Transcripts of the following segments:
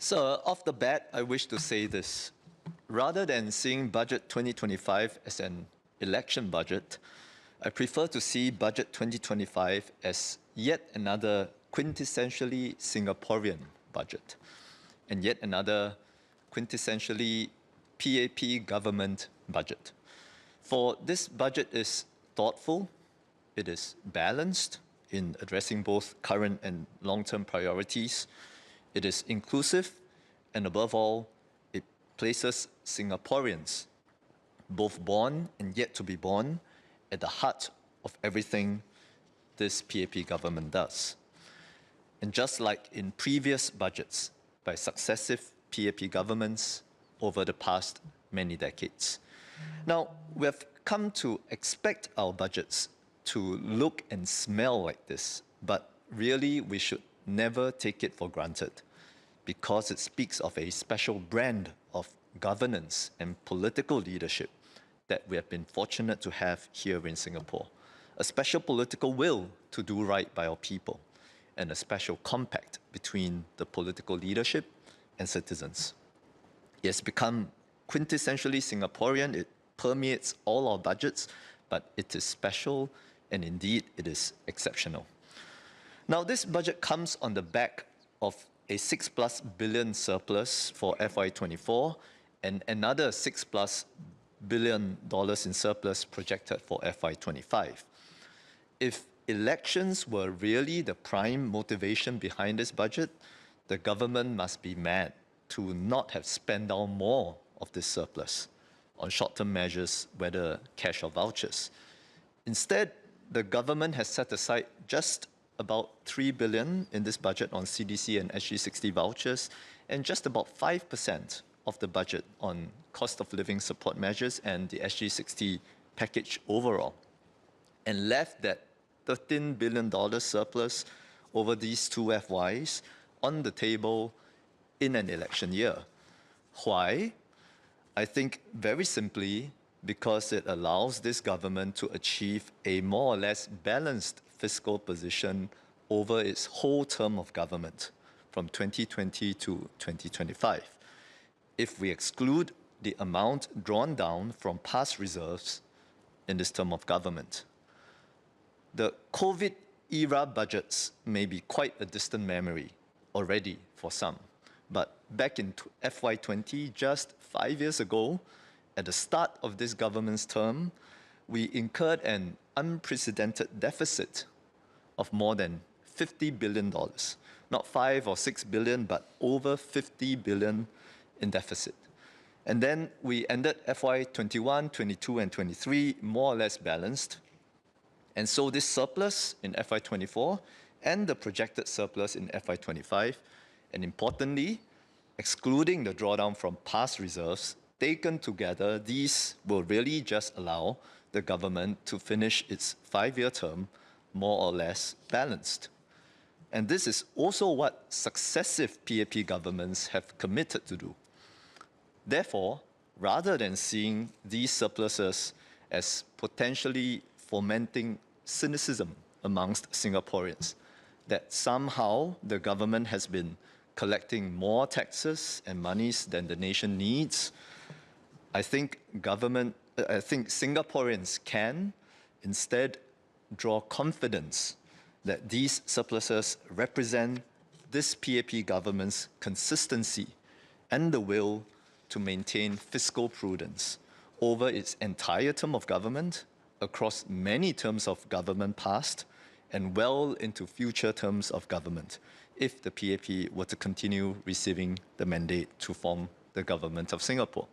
So, off the bat, I wish to say this. Rather than seeing Budget 2025 as an election budget, I prefer to see Budget 2025 as yet another quintessentially Singaporean budget and yet another quintessentially PAP government budget. For this budget is thoughtful, it is balanced in addressing both current and long-term priorities, it is inclusive, and above all, it places Singaporeans, both born and yet to be born, at the heart of everything this PAP government does. And just like in previous budgets by successive PAP governments over the past many decades. Now, we have come to expect our budgets to look and smell like this, but really we should never take it for granted because it speaks of a special brand of governance and political leadership that we have been fortunate to have here in Singapore. A special political will to do right by our people, and a special compact between the political leadership and citizens. It has become quintessentially Singaporean, it permeates all our budgets, but it is special and indeed it is exceptional. Now this budget comes on the back of a $6+ billion surplus for FY24 and another $6+ billion in surplus projected for FY25. If elections were really the prime motivation behind this budget, the government must be mad to not have spent down more of this surplus on short-term measures, whether cash or vouchers. Instead, the government has set aside just about $3 billion in this budget on CDC and SG60 vouchers, and just about 5% of the budget on cost of living support measures and the SG60 package overall, and left that $13 billion surplus over these two FYs on the table in an election year. Why? I think very simply because it allows this government to achieve a more or less balanced fiscal position over its whole term of government from 2020 to 2025. If we exclude the amount drawn down from past reserves in this term of government. The COVID-era budgets may be quite a distant memory already for some, but back in FY20, just 5 years ago, at the start of this government's term, we incurred an unprecedented deficit of more than $50 billion. Not 5 or 6 billion, but over 50 billion in deficit. And then we ended FY21, 22, and 23 more or less balanced. And so this surplus in FY24 and the projected surplus in FY25, and importantly, excluding the drawdown from past reserves, taken together, these will really just allow the government to finish its 5-year term more or less balanced. And this is also what successive PAP governments have committed to do. Therefore, rather than seeing these surpluses as potentially fomenting cynicism amongst Singaporeans, that somehow the government has been collecting more taxes and monies than the nation needs, I think Singaporeans can instead draw confidence that these surpluses represent this PAP government's consistency and the will to maintain fiscal prudence over its entire term of government, across many terms of government past, and well into future terms of government, if the PAP were to continue receiving the mandate to form the government of Singapore.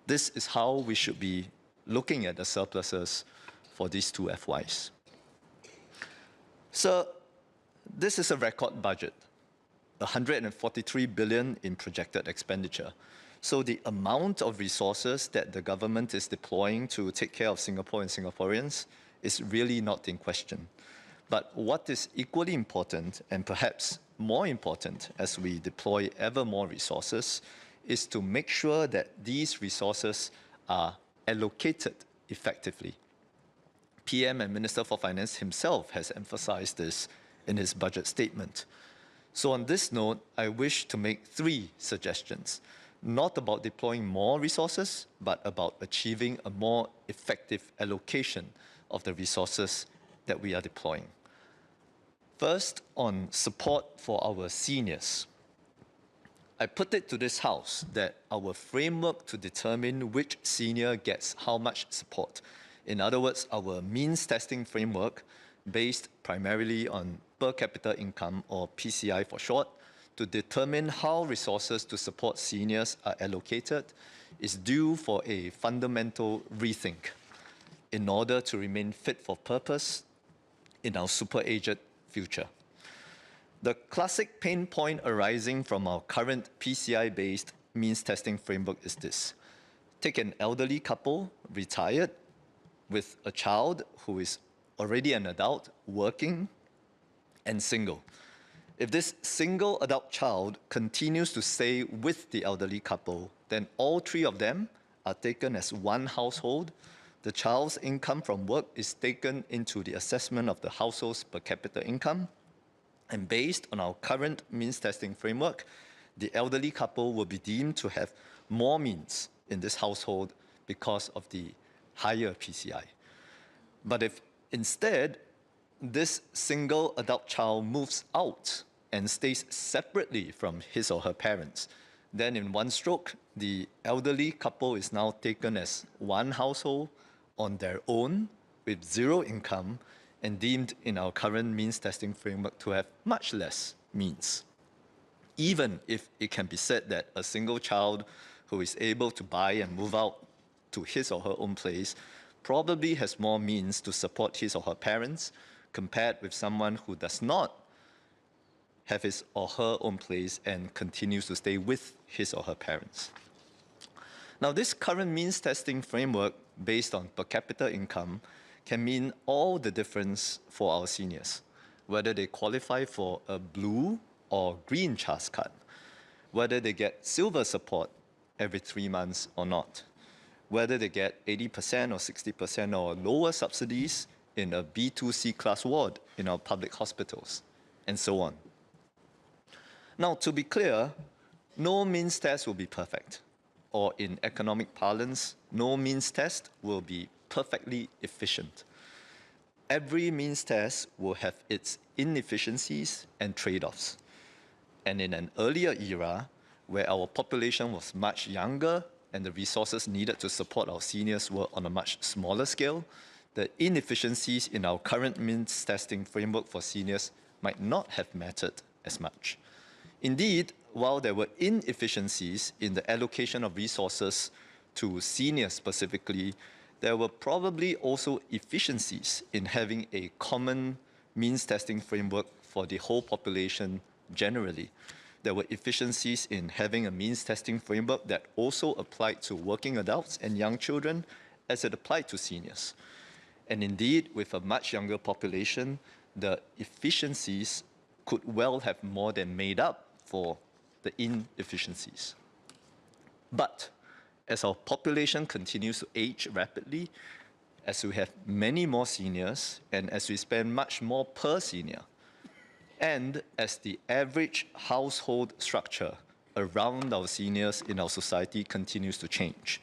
This is how we should be looking at the surpluses for these two FYs. So this is a record budget, 143 billion in projected expenditure. So the amount of resources that the government is deploying to take care of Singapore and Singaporeans is really not in question. But what is equally important, and perhaps more important as we deploy ever more resources, is to make sure that these resources are allocated effectively. PM and Minister for Finance himself has emphasized this in his budget statement. So on this note, I wish to make 3 suggestions, not about deploying more resources, but about achieving a more effective allocation of the resources that we are deploying. First, on support for our seniors. I put it to this House that our framework to determine which senior gets how much support, in other words, our means testing framework, based primarily on per capita income, or PCI for short, to determine how resources to support seniors are allocated, is due for a fundamental rethink in order to remain fit for purpose in our super-aged future. The classic pain point arising from our current PCI-based means testing framework is this. Take an elderly couple, retired, with a child who is already an adult, working, and single. If this single adult child continues to stay with the elderly couple, then all 3 of them are taken as one household. The child's income from work is taken into the assessment of the household's per capita income. And based on our current means testing framework, the elderly couple will be deemed to have more means in this household because of the higher PCI. But if instead this single adult child moves out and stays separately from his or her parents, then in one stroke, the elderly couple is now taken as one household on their own with 0 income and deemed in our current means testing framework to have much less means. Even if it can be said that a single child who is able to buy and move out to his or her own place probably has more means to support his or her parents compared with someone who does not have his or her own place and continues to stay with his or her parents. Now, this current means testing framework based on per capita income can mean all the difference for our seniors, whether they qualify for a blue or green CHAS card, whether they get silver support every 3 months or not, whether they get 80% or 60% or lower subsidies in a B2C class ward in our public hospitals, and so on. Now, to be clear, no means test will be perfect, or in economic parlance, no means test will be perfectly efficient. Every means test will have its inefficiencies and trade-offs. And in an earlier era, where our population was much younger and the resources needed to support our seniors were on a much smaller scale, the inefficiencies in our current means testing framework for seniors might not have mattered as much. Indeed, while there were inefficiencies in the allocation of resources to seniors specifically, there were probably also efficiencies in having a common means testing framework for the whole population generally. There were efficiencies in having a means testing framework that also applied to working adults and young children as it applied to seniors. And indeed, with a much younger population, the efficiencies could well have more than made up for the inefficiencies. But as our population continues to age rapidly, as we have many more seniors, and as we spend much more per senior, and as the average household structure around our seniors in our society continues to change,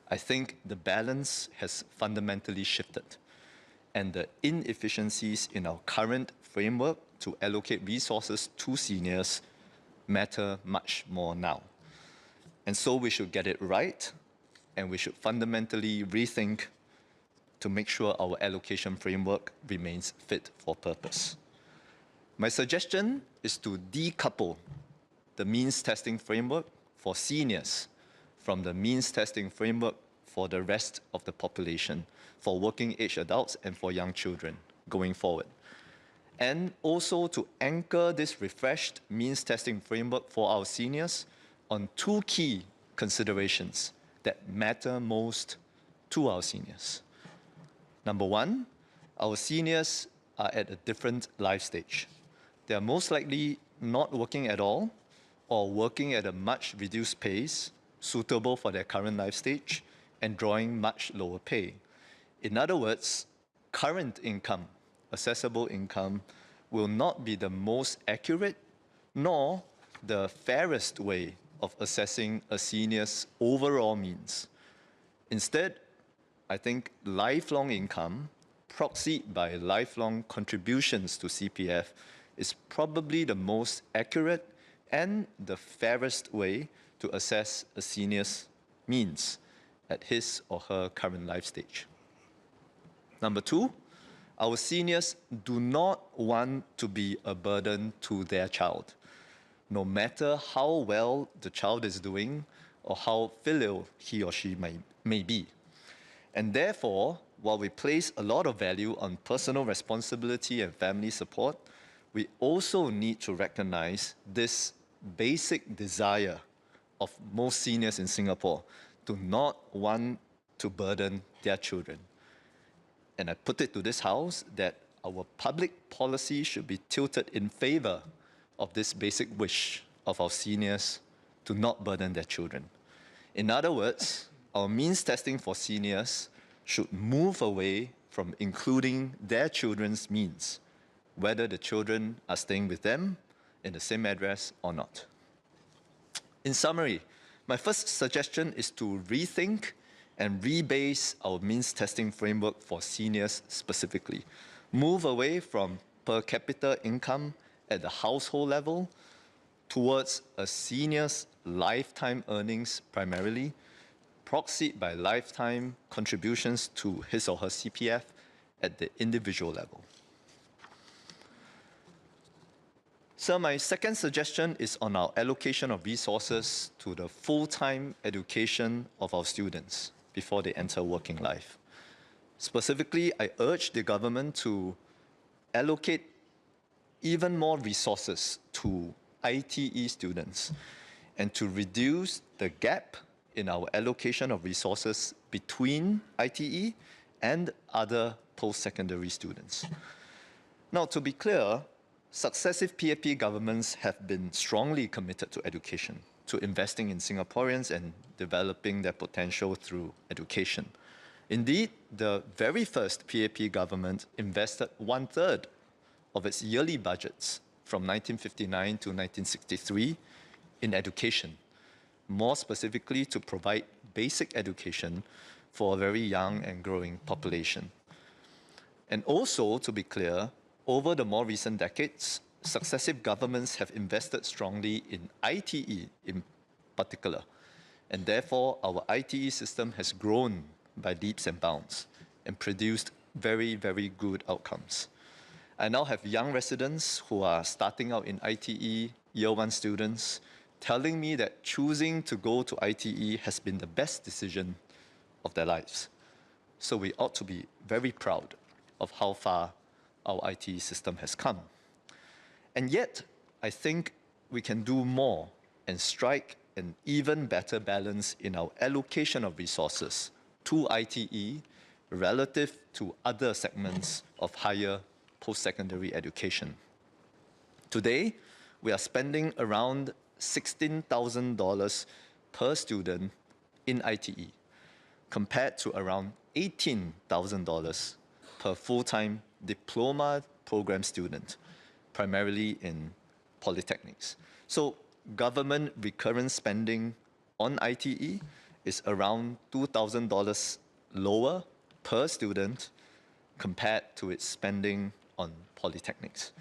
I think the balance has fundamentally shifted, and the inefficiencies in our current framework to allocate resources to seniors matter much more now. And so we should get it right, and we should fundamentally rethink to make sure our allocation framework remains fit for purpose. My suggestion is to decouple the means testing framework for seniors from the means testing framework for the rest of the population, for working age adults and for young children going forward. And also to anchor this refreshed means testing framework for our seniors on 2 key considerations that matter most to our seniors. Number 1, our seniors are at a different life stage. They are most likely not working at all or working at a much reduced pace suitable for their current life stage and drawing much lower pay. In other words, current income, accessible income, will not be the most accurate nor the fairest way of assessing a senior's overall means. Instead, I think lifelong income, proxied by lifelong contributions to CPF, is probably the most accurate and the fairest way to assess a senior's means at his or her current life stage. Number two, our seniors do not want to be a burden to their child, no matter how well the child is doing or how filial he or she may be. And therefore, while we place a lot of value on personal responsibility and family support, we also need to recognize this basic desire of most seniors in Singapore to not want to burden their children. And I put it to this House that our public policy should be tilted in favor of this basic wish of our seniors to not burden their children. In other words, our means testing for seniors should move away from including their children's means, whether the children are staying with them in the same address or not. In summary, my first suggestion is to rethink and rebase our means testing framework for seniors specifically. Move away from per capita income at the household level towards a senior's lifetime earnings primarily, proxied by lifetime contributions to his or her CPF at the individual level. So my second suggestion is on our allocation of resources to the full-time education of our students before they enter working life. Specifically, I urge the government to allocate even more resources to ITE students and to reduce the gap in our allocation of resources between ITE and other post-secondary students. Now, to be clear, successive PAP governments have been strongly committed to education, to investing in Singaporeans and developing their potential through education. Indeed, the very first PAP government invested 1/3 of its yearly budgets from 1959 to 1963 in education, more specifically to provide basic education for a very young and growing population. And also, to be clear, over the more recent decades, successive governments have invested strongly in ITE in particular, and therefore our ITE system has grown by leaps and bounds and produced very, very good outcomes. I now have young residents who are starting out in ITE, year one students, telling me that choosing to go to ITE has been the best decision of their lives. So we ought to be very proud of how far our ITE system has come. And yet, I think we can do more and strike an even better balance in our allocation of resources to ITE relative to other segments of higher post-secondary education. Today, we are spending around $16,000 per student in ITE, compared to around $18,000 per full-time diploma program student, primarily in polytechnics. So government recurrent spending on ITE is around $2,000 lower per student compared to its spending on polytechnics.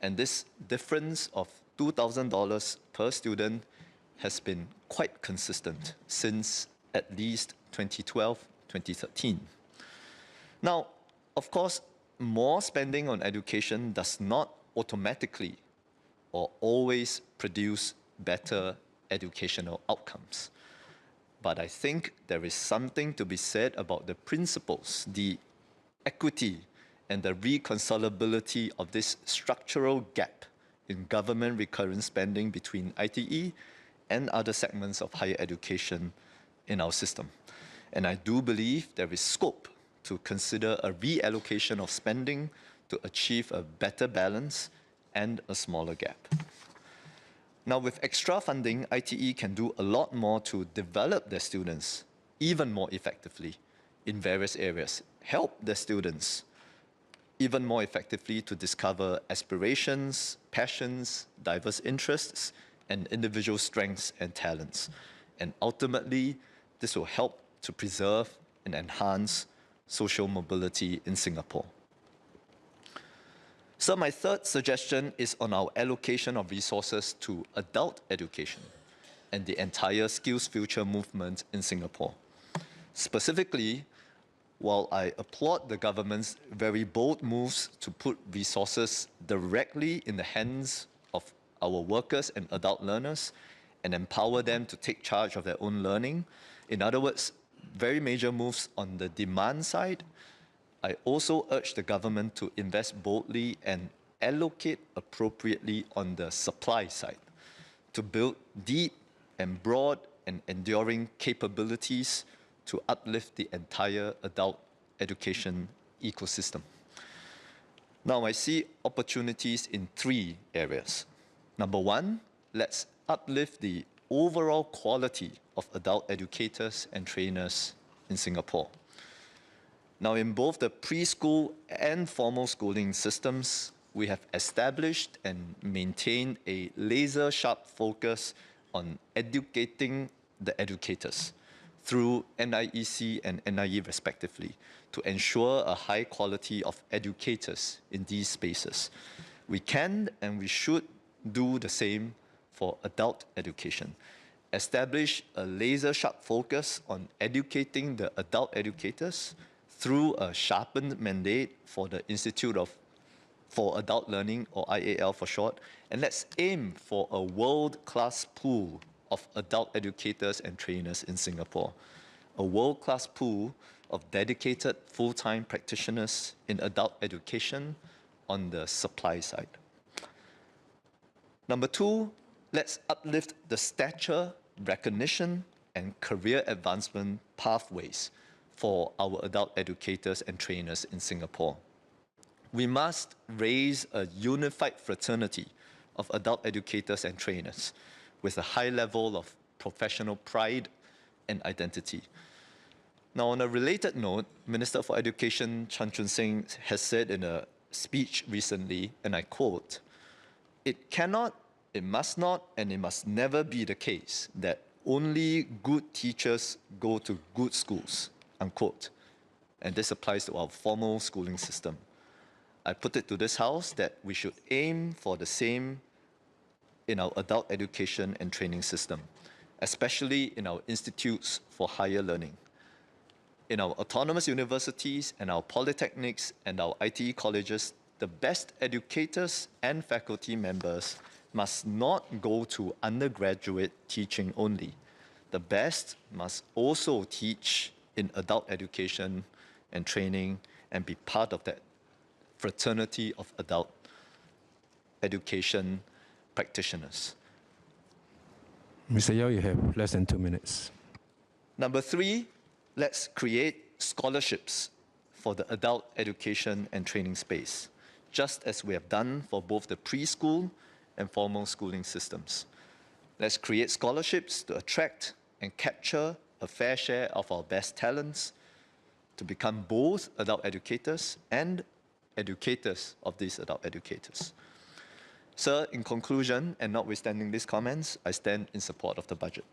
And this difference of $2,000 per student has been quite consistent since at least 2012, 2013. Now, of course, more spending on education does not automatically or always produce better educational outcomes. But I think there is something to be said about the principles, the equity, and the reconcilability of this structural gap in government recurrent spending between ITE and other segments of higher education in our system. And I do believe there is scope to consider a reallocation of spending to achieve a better balance and a smaller gap. Now, with extra funding, ITE can do a lot more to develop their students even more effectively in various areas, help their students even more effectively to discover aspirations, passions, diverse interests, and individual strengths and talents. And ultimately, this will help to preserve and enhance social mobility in Singapore. So my third suggestion is on our allocation of resources to adult education and the entire Skills Future movement in Singapore. Specifically, while I applaud the government's very bold moves to put resources directly in the hands of our workers and adult learners and empower them to take charge of their own learning, in other words, very major moves on the demand side, I also urge the government to invest boldly and allocate appropriately on the supply side to build deep and broad and enduring capabilities to uplift the entire adult education ecosystem. Now, I see opportunities in three areas. Number one, let's uplift the overall quality of adult educators and trainers in Singapore. Now, in both the preschool and formal schooling systems, we have established and maintained a laser-sharp focus on educating the educators through NIEC and NIE respectively to ensure a high quality of educators in these spaces. We can and we should do the same for adult education. Establish a laser-sharp focus on educating the adult educators through a sharpened mandate for the Institute for Adult Learning, or IAL for short, and let's aim for a world-class pool of adult educators and trainers in Singapore. A world-class pool of dedicated full-time practitioners in adult education on the supply side. Number two, let's uplift the stature, recognition, and career advancement pathways for our adult educators and trainers in Singapore. We must raise a unified fraternity of adult educators and trainers with a high level of professional pride and identity. Now, on a related note, Minister for Education Chan Chun Sing has said in a speech recently, and I quote, "It cannot, it must not, and it must never be the case that only good teachers go to good schools," unquote. And this applies to our formal schooling system. I put it to this House that we should aim for the same in our adult education and training system, especially in our institutes for higher learning. In our autonomous universities and our polytechnics and our ITE colleges, the best educators and faculty members must not go to undergraduate teaching only. The best must also teach in adult education and training and be part of that fraternity of adult education practitioners. Mr. Yao, you have less than 2 minutes. Number three, let's create scholarships for the adult education and training space, just as we have done for both the preschool and formal schooling systems. Let's create scholarships to attract and capture a fair share of our best talents to become both adult educators and educators of these adult educators. Sir, in conclusion, and notwithstanding these comments, I stand in support of the budget.